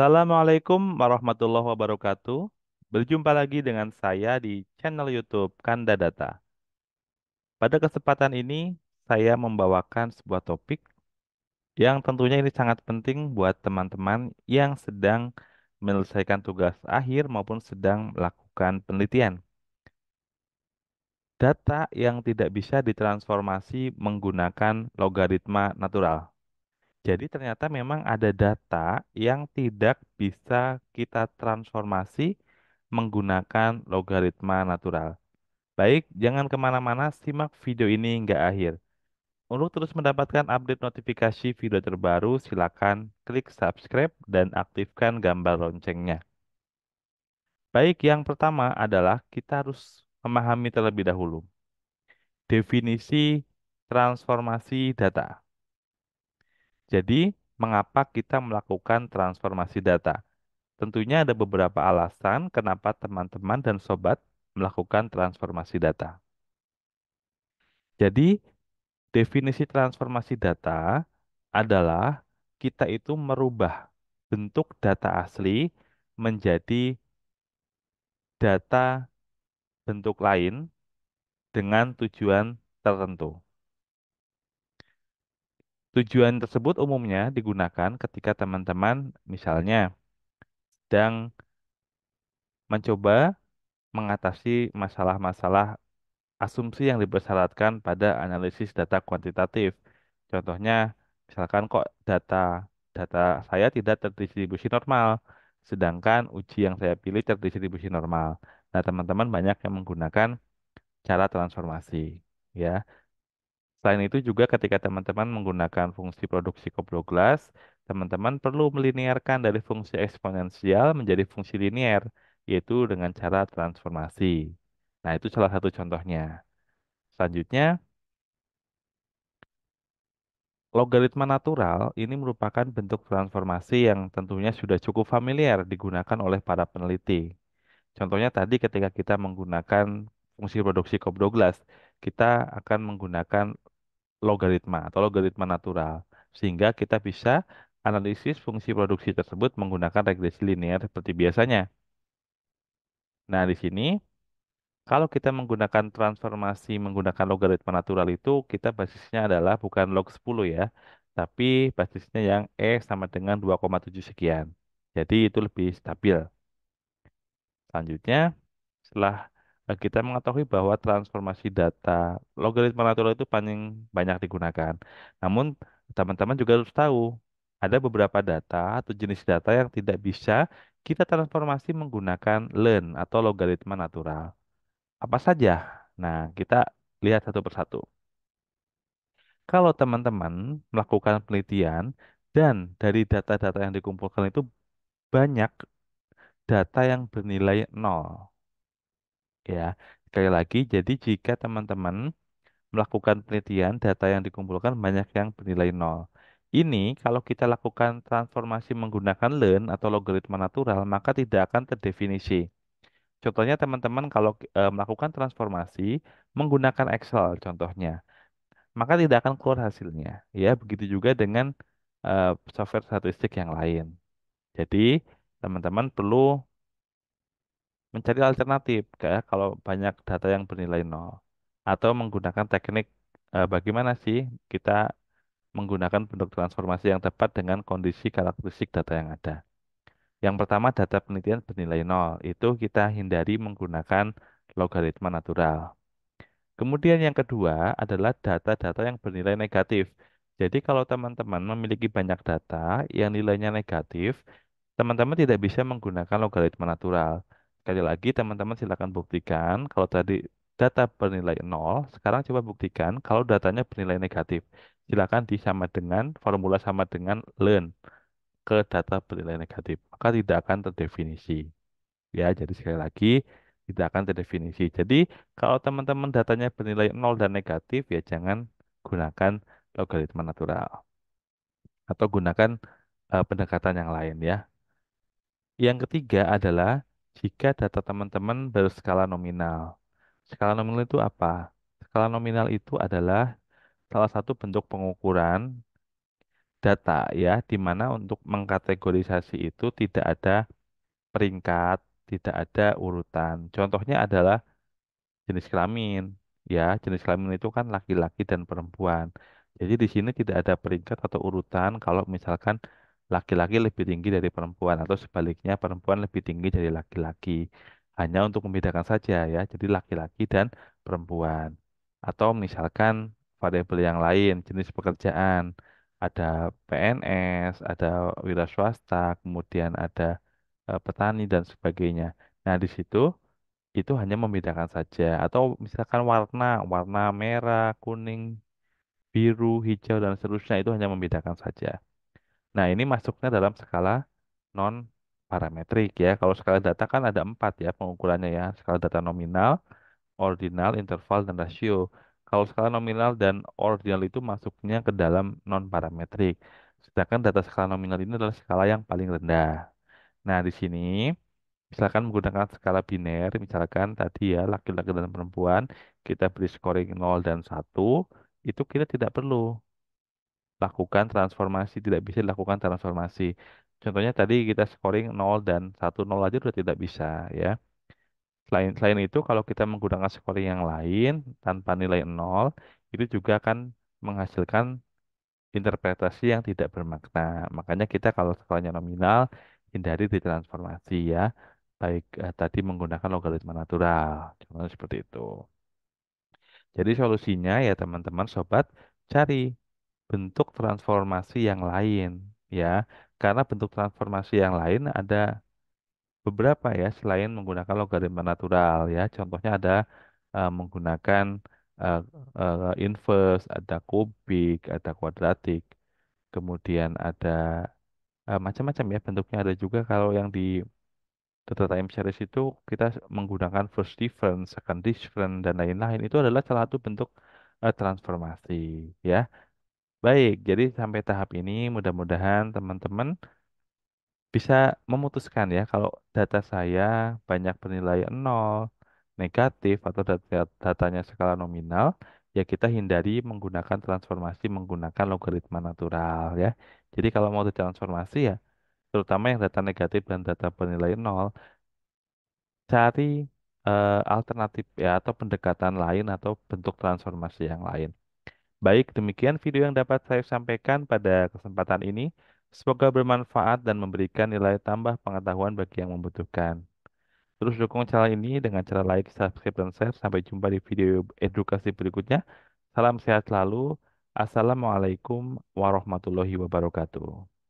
Assalamualaikum warahmatullahi wabarakatuh. Berjumpa lagi dengan saya di channel YouTube Kanda Data. Pada kesempatan ini, saya membawakan sebuah topik yang tentunya ini sangat penting buat teman-teman yang sedang menyelesaikan tugas akhir maupun sedang melakukan penelitian. Data yang tidak bisa ditransformasi menggunakan logaritma natural. Jadi ternyata memang ada data yang tidak bisa kita transformasi menggunakan logaritma natural. Baik, jangan kemana-mana, simak video ini hingga akhir. Untuk terus mendapatkan update notifikasi video terbaru, silakan klik subscribe dan aktifkan gambar loncengnya. Baik, yang pertama adalah kita harus memahami terlebih dahulu definisi transformasi data. Jadi, mengapa kita melakukan transformasi data? Tentunya ada beberapa alasan kenapa teman-teman dan sobat melakukan transformasi data. Jadi, definisi transformasi data adalah kita itu merubah bentuk data asli menjadi data bentuk lain dengan tujuan tertentu. Tujuan tersebut umumnya digunakan ketika teman-teman misalnya sedang mencoba mengatasi masalah-masalah asumsi yang dipersyaratkan pada analisis data kuantitatif. Contohnya, misalkan kok data data saya tidak terdistribusi normal, sedangkan uji yang saya pilih terdistribusi normal. Nah, teman-teman banyak yang menggunakan cara transformasi, ya. Selain itu juga ketika teman-teman menggunakan fungsi produksi Copluglas, teman-teman perlu melinearkan dari fungsi eksponensial menjadi fungsi linear, yaitu dengan cara transformasi. Nah, itu salah satu contohnya. Selanjutnya, logaritma natural ini merupakan bentuk transformasi yang tentunya sudah cukup familiar digunakan oleh para peneliti. Contohnya tadi ketika kita menggunakan fungsi produksi Cobb-Douglas, kita akan menggunakan logaritma atau logaritma natural, sehingga kita bisa analisis fungsi produksi tersebut menggunakan regresi linear seperti biasanya. Nah, di sini kalau kita menggunakan transformasi menggunakan logaritma natural itu, kita basisnya adalah bukan log 10 ya, tapi basisnya yang E sama dengan 2,7 sekian. Jadi itu lebih stabil. Selanjutnya, setelah kita mengetahui bahwa transformasi data logaritma natural itu paling banyak digunakan. Namun, teman-teman juga harus tahu, ada beberapa data atau jenis data yang tidak bisa kita transformasi menggunakan learn atau logaritma natural. Apa saja? Nah, kita lihat satu persatu. Kalau teman-teman melakukan penelitian dan dari data-data yang dikumpulkan itu banyak data yang bernilai nol, ya. Sekali lagi, jadi jika teman-teman melakukan penelitian, data yang dikumpulkan banyak yang bernilai nol. Ini kalau kita lakukan transformasi menggunakan learn atau logaritma natural, maka tidak akan terdefinisi. Contohnya teman-teman kalau melakukan transformasi menggunakan Excel contohnya, maka tidak akan keluar hasilnya. Ya, begitu juga dengan eh, software statistik yang lain. Jadi, teman-teman perlu mencari alternatif kayak kalau banyak data yang bernilai nol atau menggunakan teknik bagaimana sih kita menggunakan bentuk transformasi yang tepat dengan kondisi karakteristik data yang ada. Yang pertama, data penelitian bernilai nol. Itu kita hindari menggunakan logaritma natural. Kemudian yang kedua adalah data-data yang bernilai negatif. Jadi kalau teman-teman memiliki banyak data yang nilainya negatif, teman-teman tidak bisa menggunakan logaritma natural. Sekali lagi teman-teman silakan buktikan kalau tadi data bernilai nol, sekarang coba buktikan kalau datanya bernilai negatif. Silakan disama dengan formula sama dengan learn ke data bernilai negatif. Maka tidak akan terdefinisi. Ya, jadi sekali lagi tidak akan terdefinisi. Jadi kalau teman-teman datanya bernilai nol dan negatif ya jangan gunakan logaritma natural atau gunakan pendekatan yang lain ya. Yang ketiga adalah jika data teman-teman berskala nominal. Skala nominal itu apa? Skala nominal itu adalah salah satu bentuk pengukuran data ya, di mana untuk mengkategorisasi itu tidak ada peringkat, tidak ada urutan. Contohnya adalah jenis kelamin. Ya, jenis kelamin itu kan laki-laki dan perempuan. Jadi di sini tidak ada peringkat atau urutan kalau misalkan laki-laki lebih tinggi dari perempuan atau sebaliknya perempuan lebih tinggi dari laki-laki. Hanya untuk membedakan saja ya. Jadi laki-laki dan perempuan. Atau misalkan variabel yang lain, jenis pekerjaan. Ada PNS, ada wira swasta, kemudian ada petani dan sebagainya. Nah, di situ itu hanya membedakan saja. Atau misalkan warna, warna merah, kuning, biru, hijau, dan seterusnya itu hanya membedakan saja. Nah, ini masuknya dalam skala non parametrik ya. Kalau skala data kan ada 4 ya pengukurannya ya. Skala data nominal, ordinal, interval, dan rasio. Kalau skala nominal dan ordinal itu masuknya ke dalam non parametrik. Sedangkan data skala nominal ini adalah skala yang paling rendah. Nah, di sini misalkan menggunakan skala biner, misalkan tadi ya laki-laki dan perempuan, kita beri scoring 0 dan 1, itu kita tidak perlu lakukan transformasi, tidak bisa dilakukan transformasi. Contohnya tadi kita scoring 0 dan 1, 0 aja sudah tidak bisa ya. Selain itu, kalau kita menggunakan scoring yang lain tanpa nilai 0, itu juga akan menghasilkan interpretasi yang tidak bermakna. Makanya kita kalau skalanya nominal, hindari ditransformasi ya. Baik tadi menggunakan logaritma natural. Contohnya seperti itu. Jadi solusinya ya teman-teman sobat, cari bentuk transformasi yang lain ya. Karena bentuk transformasi yang lain ada beberapa ya selain menggunakan logaritma natural ya. Contohnya ada menggunakan eh, inverse, ada kubik, ada kuadratik. Kemudian ada macam-macam ya bentuknya. Ada juga kalau yang di data time series itu kita menggunakan first difference, second difference, dan lain-lain. Itu adalah salah satu bentuk transformasi ya. Baik, jadi sampai tahap ini mudah-mudahan teman-teman bisa memutuskan ya kalau data saya banyak bernilai nol, negatif, atau datanya skala nominal, ya kita hindari menggunakan transformasi menggunakan logaritma natural ya. Jadi kalau mau ditransformasi ya terutama yang data negatif dan data bernilai nol, cari alternatif ya atau pendekatan lain atau bentuk transformasi yang lain. Baik, demikian video yang dapat saya sampaikan pada kesempatan ini. Semoga bermanfaat dan memberikan nilai tambah pengetahuan bagi yang membutuhkan. Terus dukung channel ini dengan cara like, subscribe, dan share. Sampai jumpa di video edukasi berikutnya. Salam sehat selalu. Assalamualaikum warahmatullahi wabarakatuh.